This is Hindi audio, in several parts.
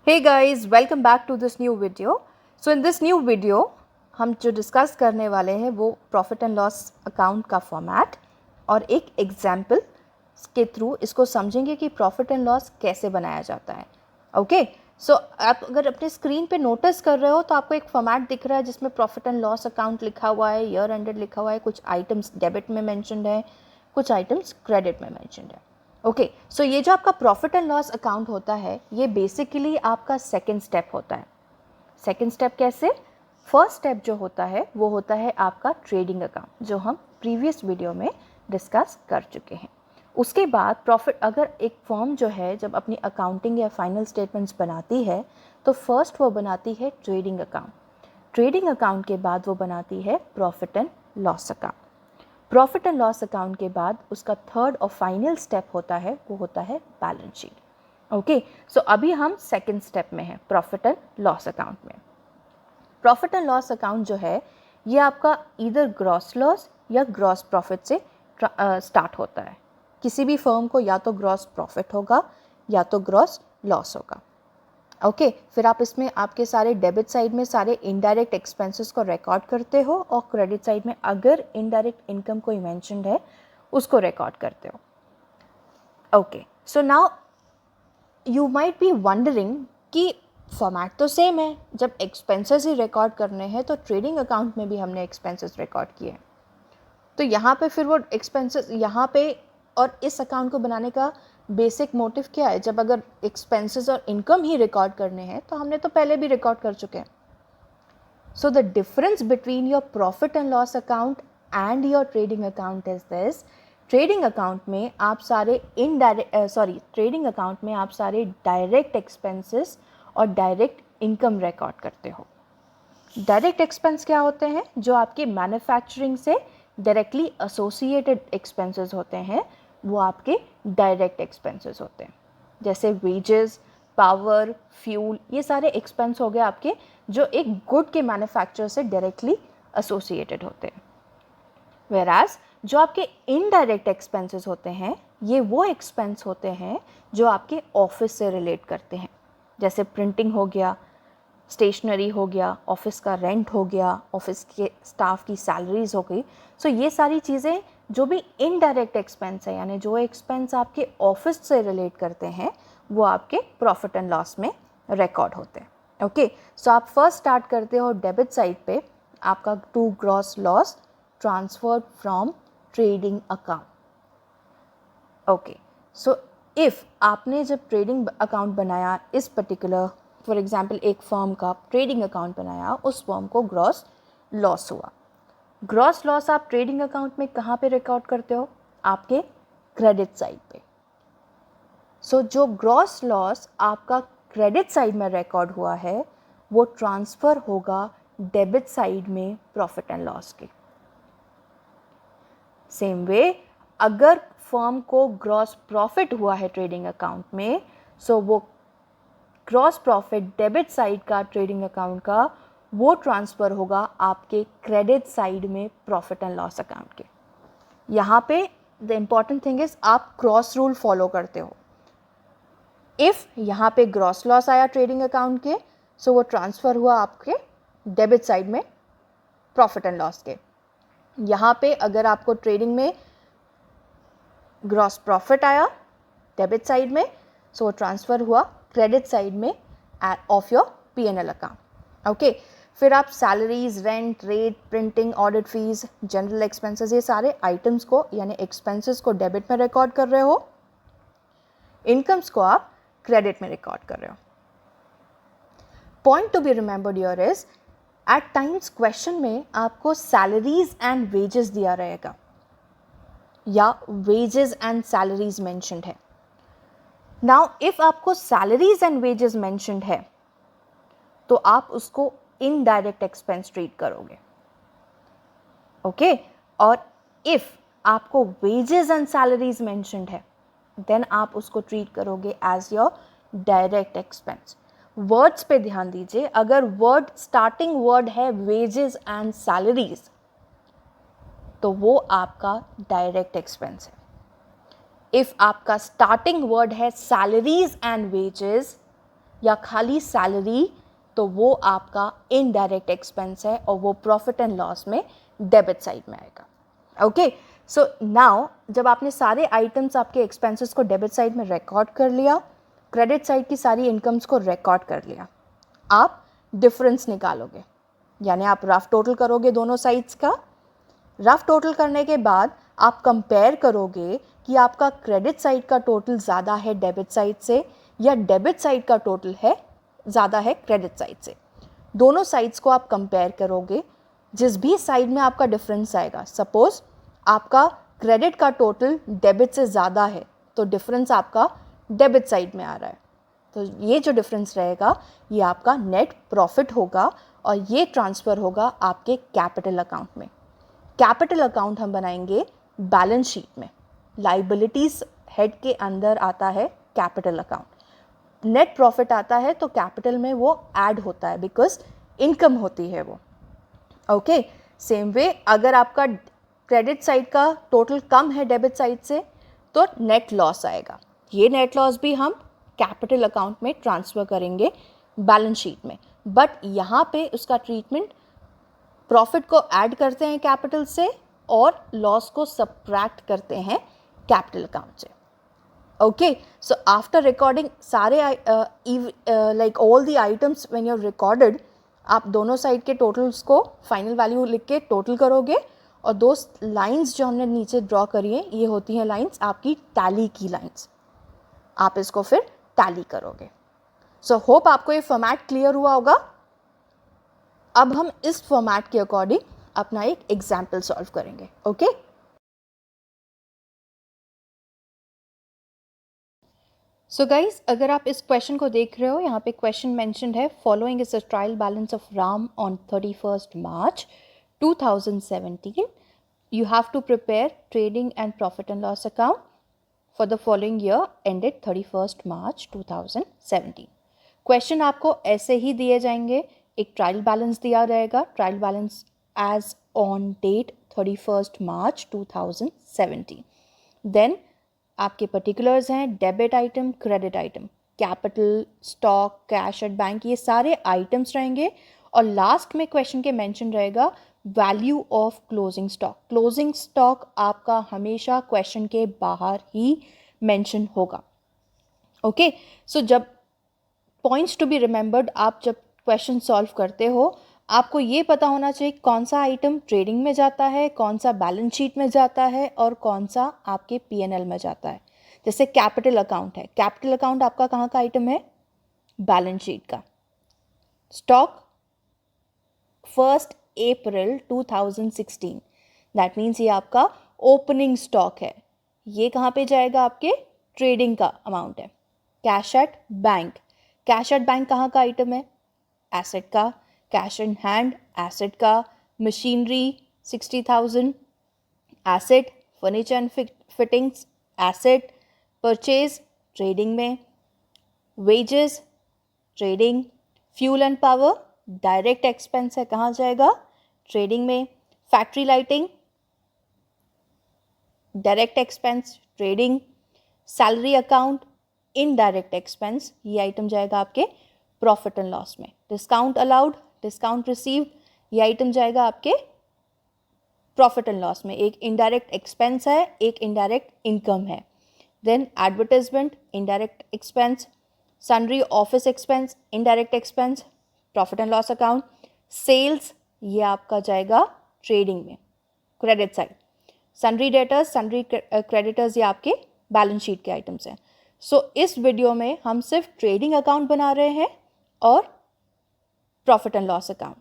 Hey guys, welcome back to this new video. So in this new video हम जो डिस्कस करने वाले हैं वो प्रॉफिट एंड लॉस अकाउंट का फॉर्मेट और एक एग्जाम्पल के थ्रू इसको समझेंगे कि प्रॉफिट एंड लॉस कैसे बनाया जाता है. ओके सो आप अगर अपने स्क्रीन पे नोटिस कर रहे हो तो आपको एक फॉर्मेट दिख रहा है जिसमें प्रॉफिट एंड लॉस अकाउंट लिखा हुआ है, ईयर एंडेड लिखा हुआ है, कुछ आइटम्स डेबिट में मैंशनड है, कुछ आइटम्स क्रेडिट में मैंशनड है. ओके सो ये जो आपका प्रॉफिट एंड लॉस अकाउंट होता है ये बेसिकली आपका सेकेंड स्टेप होता है. सेकेंड स्टेप कैसे? फर्स्ट स्टेप जो होता है वो होता है आपका ट्रेडिंग अकाउंट जो हम प्रीवियस वीडियो में डिस्कस कर चुके हैं. उसके बाद प्रॉफिट अगर एक फर्म जो है जब अपनी अकाउंटिंग या फाइनल स्टेटमेंट्स बनाती है तो फर्स्ट वो बनाती है ट्रेडिंग अकाउंट. ट्रेडिंग अकाउंट के बाद वो बनाती है profit and loss account. Profit and loss account के बाद उसका थर्ड और फाइनल स्टेप होता है वो होता है बैलेंस शीट. ओके सो अभी हम सेकेंड स्टेप में हैं प्रॉफिट एंड लॉस अकाउंट में. प्रॉफिट एंड लॉस अकाउंट जो है ये आपका इधर ग्रॉस लॉस या ग्रॉस प्रॉफिट से स्टार्ट होता है. किसी भी फर्म को या तो ग्रॉस प्रॉफिट होगा या तो ग्रॉस लॉस होगा. ओके फिर आप इसमें आपके सारे डेबिट साइड में सारे इनडायरेक्ट एक्सपेंसेस को रिकॉर्ड करते हो और क्रेडिट साइड में अगर इनडायरेक्ट इनकम कोई मेंशन्ड है उसको रिकॉर्ड करते हो. Okay so now you might be wondering कि फॉर्मेट तो सेम है, जब एक्सपेंसेस ही रिकॉर्ड करने हैं तो ट्रेडिंग अकाउंट में भी हमने एक्सपेंसेस रिकॉर्ड किए हैं तो यहाँ पे फिर वो एक्सपेंसेस यहाँ पे और इस अकाउंट को बनाने का बेसिक मोटिव क्या है? जब अगर एक्सपेंसेस और इनकम ही रिकॉर्ड करने हैं तो हमने तो पहले भी रिकॉर्ड कर चुके हैं. So the difference between your profit and loss account and your trading account is this. Trading account में आप सारे ट्रेडिंग अकाउंट में आप सारे डायरेक्ट एक्सपेंसेस और डायरेक्ट इनकम रिकॉर्ड करते हो. डायरेक्ट एक्सपेंस क्या होते हैं? जो आपके मैन्युफैक्चरिंग से डायरेक्टली एसोसिएटेड एक्सपेंसेस होते हैं वो आपके डायरेक्ट एक्सपेंसेस होते हैं. जैसे वेजेस, पावर, फ्यूल, ये सारे एक्सपेंस हो गए आपके जो एक गुड के मैन्युफैक्चर से डायरेक्टली एसोसिएटेड होते हैं. वेराज जो आपके इनडायरेक्ट एक्सपेंसेस होते हैं ये वो एक्सपेंस होते हैं जो आपके ऑफिस से रिलेट करते हैं. जैसे प्रिंटिंग हो गया, स्टेशनरी हो गया, ऑफिस का रेंट हो गया, ऑफिस के स्टाफ की सैलरीज हो गई. सो ये सारी चीज़ें जो भी इनडायरेक्ट एक्सपेंस है यानी जो एक्सपेंस आपके ऑफिस से रिलेट करते हैं वो आपके प्रॉफिट एंड लॉस में रिकॉर्ड होते हैं. ओके सो आप फर्स्ट स्टार्ट करते हो डेबिट साइड पे आपका to gross loss transferred from trading account. Okay so if आपने जब ट्रेडिंग अकाउंट बनाया इस पर्टिकुलर फॉर एग्जाम्पल एक फर्म का ट्रेडिंग अकाउंट बनाया, उस फर्म को ग्रॉस लॉस हुआ. ग्रॉस लॉस आप ट्रेडिंग अकाउंट में कहाँ पे रिकॉर्ड करते हो? आपके क्रेडिट साइड पे. सो जो ग्रॉस लॉस आपका क्रेडिट साइड में रिकॉर्ड हुआ है वो ट्रांसफ़र होगा डेबिट साइड में प्रॉफिट एंड लॉस के. सेम वे अगर फर्म को ग्रॉस प्रॉफिट हुआ है ट्रेडिंग अकाउंट में सो वो ग्रॉस प्रॉफिट डेबिट साइड का ट्रेडिंग अकाउंट का वो ट्रांसफ़र होगा आपके क्रेडिट साइड में प्रॉफिट एंड लॉस अकाउंट के. यहाँ पे द इम्पॉर्टेंट थिंग इज आप क्रॉस रूल फॉलो करते हो. इफ़ यहाँ पे ग्रॉस लॉस आया ट्रेडिंग अकाउंट के सो वो ट्रांसफ़र हुआ आपके डेबिट साइड में प्रॉफिट एंड लॉस के. यहाँ पे अगर आपको ट्रेडिंग में ग्रॉस प्रॉफिट आया डेबिट साइड में सो वो ट्रांसफ़र हुआ क्रेडिट साइड में of your P&L account. Okay फिर आप salaries, rent, rate, printing, audit fees, general expenses ये सारे आइटम्स को यानी एक्सपेंसेस को डेबिट में रिकॉर्ड कर रहे हो, इनकम्स को आप क्रेडिट में रिकॉर्ड कर रहे हो. Point to be remembered your is at times question में आपको सैलरीज एंड वेजेस दिया रहेगा या वेजेस एंड सैलरीज मेंशन्ड है. नाउ इफ आपको सैलरीज एंड वेजेस मेंशन्ड है तो आप उसको इनडायरेक्ट एक्सपेंस ट्रीट करोगे. ओके और इफ आपको वेजेस एंड सैलरीज मेंशन्ड है देन आप उसको ट्रीट करोगे as your direct expense. Words पे ध्यान दीजिए, अगर वर्ड स्टार्टिंग वर्ड है वेजेस एंड सैलरीज तो वो आपका डायरेक्ट एक्सपेंस है. इफ आपका स्टार्टिंग वर्ड है सैलरीज एंड वेजेस या खाली सैलरी, तो वो आपका इनडायरेक्ट एक्सपेंस है और वो प्रॉफिट एंड लॉस में डेबिट साइड में आएगा। ओके, सो नाउ जब आपने सारे आइटम्स आपके एक्सपेंसेस को डेबिट साइड में रिकॉर्ड कर लिया, क्रेडिट साइड की सारी इनकम्स को रिकॉर्ड कर लिया, आप डिफरेंस निकालोगे, यानी आप रफ टोटल करोगे दोनों साइड्स का। रफ टोटल करने के बाद आप कंपेयर करोगे कि आपका क्रेडिट साइड का टोटल ज़्यादा है डेबिट साइड से या डेबिट साइड का टोटल है ज़्यादा है क्रेडिट साइड से। दोनों साइड्स को आप कंपेयर करोगे, जिस भी साइड में आपका डिफरेंस आएगा, सपोज आपका क्रेडिट का टोटल डेबिट से ज़्यादा है तो डिफरेंस आपका डेबिट साइड में आ रहा है, तो ये जो डिफरेंस रहेगा ये आपका नेट प्रॉफिट होगा और ये ट्रांसफ़र होगा आपके कैपिटल अकाउंट में। कैपिटल अकाउंट हम बनाएंगे बैलेंस शीट में, लाइबिलिटीज़ हेड के अंदर आता है कैपिटल अकाउंट। नेट प्रॉफिट आता है तो कैपिटल में वो ऐड होता है बिकॉज इनकम होती है वो। ओके, सेम वे अगर आपका क्रेडिट साइड का टोटल कम है डेबिट साइड से तो नेट लॉस आएगा। ये नेट लॉस भी हम कैपिटल अकाउंट में ट्रांसफ़र करेंगे बैलेंस शीट में, बट यहाँ पे उसका ट्रीटमेंट प्रॉफिट को ऐड करते हैं कैपिटल से और लॉस को सब्ट्रैक्ट करते हैं कैपिटल अकाउंट से। ओके, सो आफ्टर रिकॉर्डिंग सारे like all the items when you recorded, आप दोनों साइड के टोटल्स को फाइनल वैल्यू लिख के टोटल करोगे और दो लाइंस जो हमने नीचे ड्रॉ करी है ये होती हैं लाइंस आपकी टैली की लाइंस, आप इसको फिर टैली करोगे। सो होप आपको ये फॉर्मेट क्लियर हुआ होगा। अब हम इस फॉर्मेट के अकॉर्डिंग अपना एक एग्जाम्पल सॉल्व करेंगे। ओके, सो गाइज अगर आप इस क्वेश्चन को देख रहे हो, यहाँ पे क्वेश्चन मेंशन्ड है, following is the trial balance of Ram on 31st March 2017, you have to prepare trading and profit and loss account for the following year ended 31st March 2017। Question आपको ऐसे ही दिए जाएंगे, एक ट्रायल बैलेंस दिया रहेगा, trial balance as on date 31st March 2017। Then आपके पर्टिकुलर्स हैं debit item, credit item, capital, stock, cash at bank, ये सारे आइटम्स रहेंगे और लास्ट में क्वेश्चन के मेंशन रहेगा value of closing stock. Closing stock आपका हमेशा क्वेश्चन के बाहर ही मेंशन होगा। ओके, सो जब पॉइंट्स टू बी रिमेंबर्ड, आप जब क्वेश्चन सॉल्व करते हो आपको ये पता होना चाहिए कौन सा आइटम ट्रेडिंग में जाता है, कौन सा बैलेंस शीट में जाता है और कौन सा आपके P&L में जाता है। जैसे कैपिटल अकाउंट है, कैपिटल अकाउंट आपका कहाँ का आइटम है, बैलेंस शीट का। स्टॉक 1 April 2016, दैट मीन्स ये आपका ओपनिंग स्टॉक है, ये कहाँ पे जाएगा, आपके ट्रेडिंग का अमाउंट है। Cash at bank, cash at bank कहाँ का आइटम है, एसेट का। कैश इन हैंड एसेट का। Machinery 60,000 asset. Furniture and fittings asset. Purchase trading में। Wages trading. Fuel and power direct expense है, कहाँ जाएगा, ट्रेडिंग में। Factory lighting direct expense trading. Salary account indirect expense, ये आइटम जाएगा आपके प्रॉफिट एंड लॉस में। डिस्काउंट अलाउड, डिस्काउंट रिसीव्ड, ये आइटम जाएगा आपके प्रॉफिट एंड लॉस में। एक इनडायरेक्ट एक्सपेंस है, एक इनडायरेक्ट इनकम है। Then advertisement indirect expense. Sundry office expense indirect expense, profit and loss account. Sales ये आपका जाएगा ट्रेडिंग में, credit side. Sundry debtors, sundry creditors ये आपके बैलेंस शीट के आइटम्स हैं। सो इस वीडियो में हम सिर्फ ट्रेडिंग अकाउंट बना रहे हैं और profit and loss account.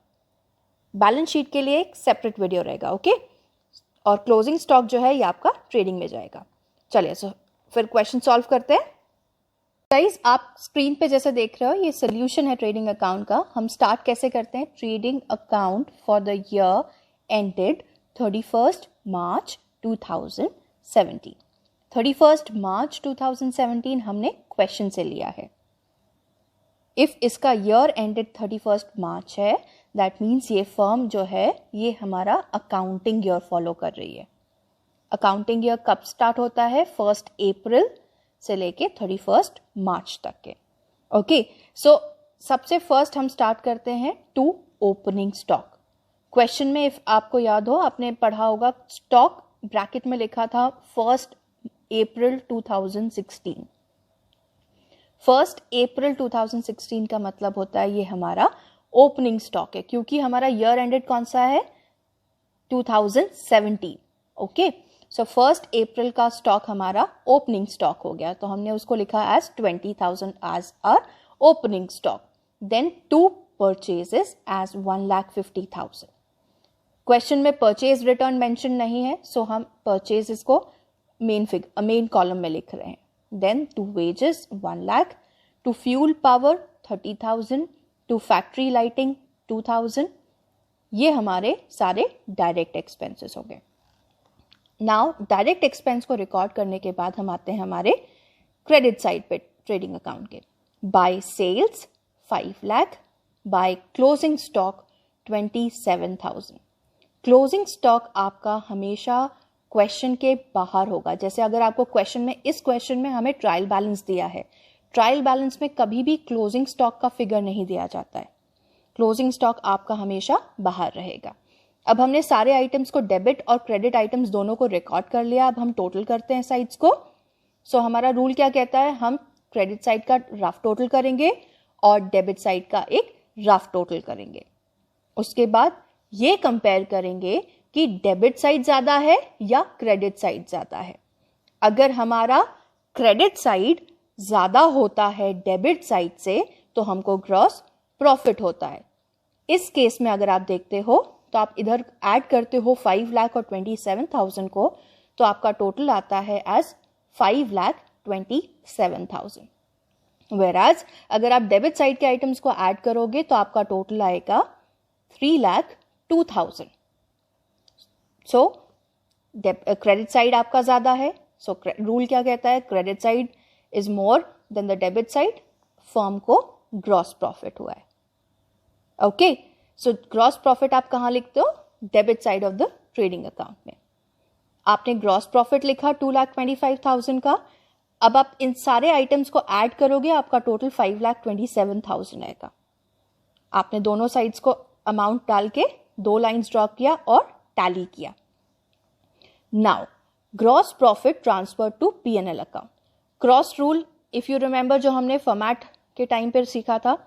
Balance sheet के लिए एक सेपरेट वीडियो रहेगा। ओके, और क्लोजिंग स्टॉक जो है ये आपका ट्रेडिंग में जाएगा। चलिए सो फिर क्वेश्चन सॉल्व करते हैं। गाइस आप स्क्रीन पे जैसे देख रहे हो ये सोल्यूशन है ट्रेडिंग अकाउंट का। हम स्टार्ट कैसे करते हैं, trading account for the year ended 31st March 2017। 31st March 2017 हमने क्वेश्चन से लिया है। इफ इसका ईयर एंडेड 31st March है, दैट मीन्स ये फर्म जो है ये हमारा अकाउंटिंग ईयर फॉलो कर रही है। अकाउंटिंग ईयर कब स्टार्ट होता है, 1 April से लेके 31st March तक के। ओके, सो सबसे फर्स्ट हम स्टार्ट करते हैं टू ओपनिंग स्टॉक। क्वेश्चन में इफ आपको याद हो, आपने पढ़ा होगा, स्टॉक ब्रैकेट में लिखा था 1 अप्रैल 2016। 1 अप्रैल 2016 का मतलब होता है ये हमारा ओपनिंग स्टॉक है, क्योंकि हमारा ईयर एंडेड कौन सा है, 2017। ओके, सो 1 अप्रैल का स्टॉक हमारा ओपनिंग स्टॉक हो गया, तो हमने उसको लिखा as 20,000 as our opening stock. Then to purchases as 1,50,000। Question में परचेज रिटर्न मेंशन नहीं है, सो हम परचेजेस को मेन कॉलम में लिख रहे हैं। Then to wages 1 lakh, to fuel power 30,000, to factory lighting 2,000। ये हमारे सारे डायरेक्ट एक्सपेंसेस हो गए। नाउ डायरेक्ट एक्सपेंस को रिकॉर्ड करने के बाद हम आते हैं हमारे क्रेडिट साइड पे ट्रेडिंग अकाउंट के। By sales 5 lakh, by closing stock 27,000। Closing stock आपका हमेशा क्वेश्चन के बाहर होगा। जैसे अगर आपको क्वेश्चन में, इस क्वेश्चन में हमें ट्रायल बैलेंस दिया है, ट्रायल बैलेंस में कभी भी क्लोजिंग स्टॉक का फिगर नहीं दिया जाता है। क्लोजिंग स्टॉक आपका हमेशा बाहर रहेगा। अब हमने सारे आइटम्स को, डेबिट और क्रेडिट आइटम्स दोनों को रिकॉर्ड कर लिया। अब हम टोटल करते हैं साइड्स को। सो हमारा रूल क्या कहता है, हम क्रेडिट साइड का रफ टोटल करेंगे और डेबिट साइड का एक रफ टोटल करेंगे। उसके बाद ये कंपेयर करेंगे कि डेबिट साइड ज्यादा है या क्रेडिट साइड ज्यादा है। अगर हमारा क्रेडिट साइड ज्यादा होता है डेबिट साइड से, तो हमको ग्रॉस प्रॉफिट होता है। इस केस में अगर आप देखते हो तो आप इधर ऐड करते हो 5 लाख और 27,000 को, तो आपका टोटल आता है एज 5,27,000। वेराज अगर आप डेबिट साइड के आइटम्स को ऐड करोगे तो आपका टोटल आएगा 3,02,000। सो क्रेडिट साइड आपका ज्यादा है, सो रूल क्या कहता है, credit side is more than the debit side, firm को ग्रॉस प्रॉफिट हुआ है। ओके, सो ग्रॉस प्रॉफिट आप कहां लिखते हो, debit side of the trading account में। आपने ग्रॉस प्रॉफिट लिखा 2,25,000 का। अब आप इन सारे आइटम्स को ऐड करोगे, आपका टोटल 5,27,000 आएगा। आपने दोनों साइड्स को अमाउंट डाल के 2 लाइन्स ड्रॉ किया और टैली किया। Now gross profit transfer to P&L account. Cross rule if you remember जो हमने फॉर्मेट के टाइम पर सीखा था,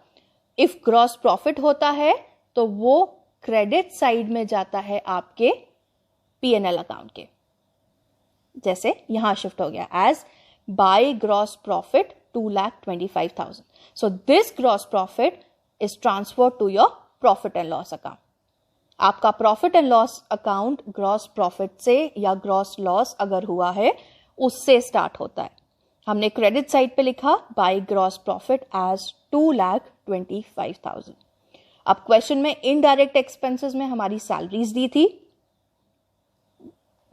इफ ग्रॉस प्रॉफिट होता है तो वो क्रेडिट साइड में जाता है आपके P&L अकाउंट के। जैसे यहां शिफ्ट हो गया as by gross profit 2,25,000। So this gross profit is transfer to your profit and loss account. आपका profit and loss account gross profit से या ग्रॉस लॉस अगर हुआ है उससे स्टार्ट होता है। हमने क्रेडिट साइड पे लिखा बाय ग्रॉस प्रॉफिट एज 2,25,000। अब क्वेश्चन में इनडायरेक्ट एक्सपेंसेस में हमारी सैलरीज दी थी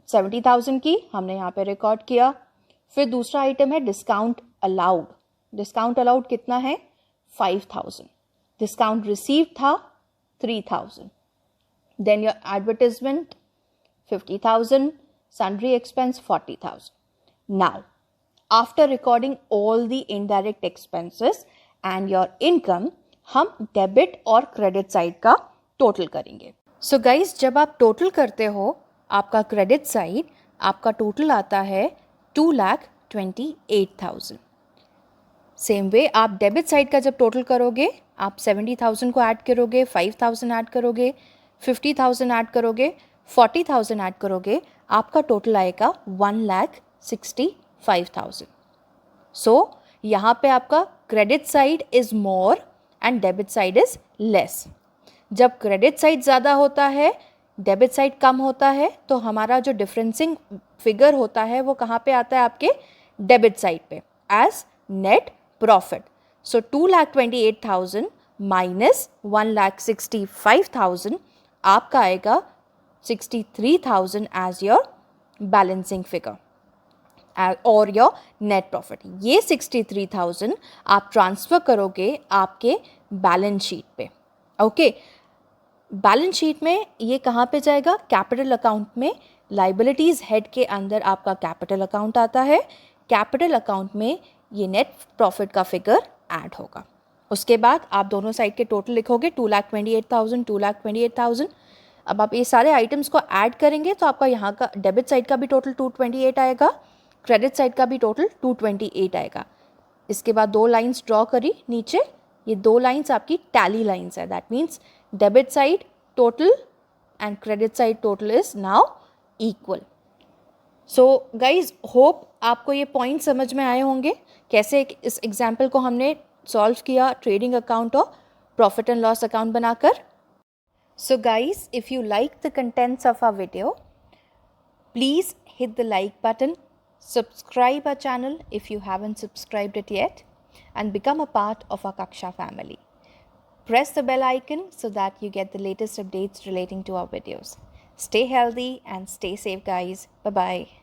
70,000 की, हमने यहां पे रिकॉर्ड किया। फिर दूसरा आइटम है डिस्काउंट अलाउड। डिस्काउंट अलाउड कितना है, 5,000। डिस्काउंट रिसीव था 3,000। Then your advertisement 50,000, sundry expense 40,000। Now after recording all the indirect expenses and your income, हम डेबिट और क्रेडिट साइड का टोटल करेंगे। सो गाइज, जब आप टोटल करते हो आपका क्रेडिट साइड, आपका टोटल आता है 2,28,000। सेम वे आप डेबिट साइड का जब टोटल करोगे, आप 70,000 को ऐड करोगे, 5,000 ऐड करोगे, 50,000 ऐड करोगे, 40,000 ऐड करोगे, आपका टोटल आएगा 1,65,000। सो यहाँ पे आपका credit side is more and debit side is less. जब क्रेडिट साइड ज़्यादा होता है, डेबिट साइड कम होता है, तो हमारा जो डिफरेंसिंग फिगर होता है वो कहाँ पे आता है, आपके डेबिट साइड पे एज नेट प्रॉफिट। सो 2,28,000 माइनस 1,65,000 आपका आएगा 63,000 एज योर बैलेंसिंग फिगर और योर नेट प्रॉफिट। ये 63,000 आप ट्रांसफर करोगे आपके बैलेंस शीट पे। ओके, बैलेंस शीट में ये कहाँ पे जाएगा, कैपिटल अकाउंट में। लाइबिलिटीज हेड के अंदर आपका कैपिटल अकाउंट आता है। कैपिटल अकाउंट में ये नेट प्रॉफिट का फिगर ऐड होगा। उसके बाद आप दोनों साइड के टोटल लिखोगे 2,28,000, 2,28,000। अब आप ये सारे आइटम्स को ऐड करेंगे तो आपका यहाँ का डेबिट साइड का भी टोटल 228 आएगा, क्रेडिट साइड का भी टोटल 228 आएगा। इसके बाद 2 लाइंस ड्रॉ करी नीचे, ये 2 लाइंस आपकी टैली लाइंस है। That means debit side total and credit side total is now equal. So guys, hope आपको ये पॉइंट समझ में आए होंगे कैसे इस एग्जाम्पल को हमने सॉल्व किया ट्रेडिंग अकाउंट और प्रॉफिट एंड लॉस अकाउंट बनाकर। So guys, if you like the contents of our video, please hit the like button, subscribe our channel if you haven't subscribed it yet, and become a part of our Kaksha family. Press the bell icon so that you get the latest updates relating to our videos. Stay healthy and stay safe, guys. Bye-bye.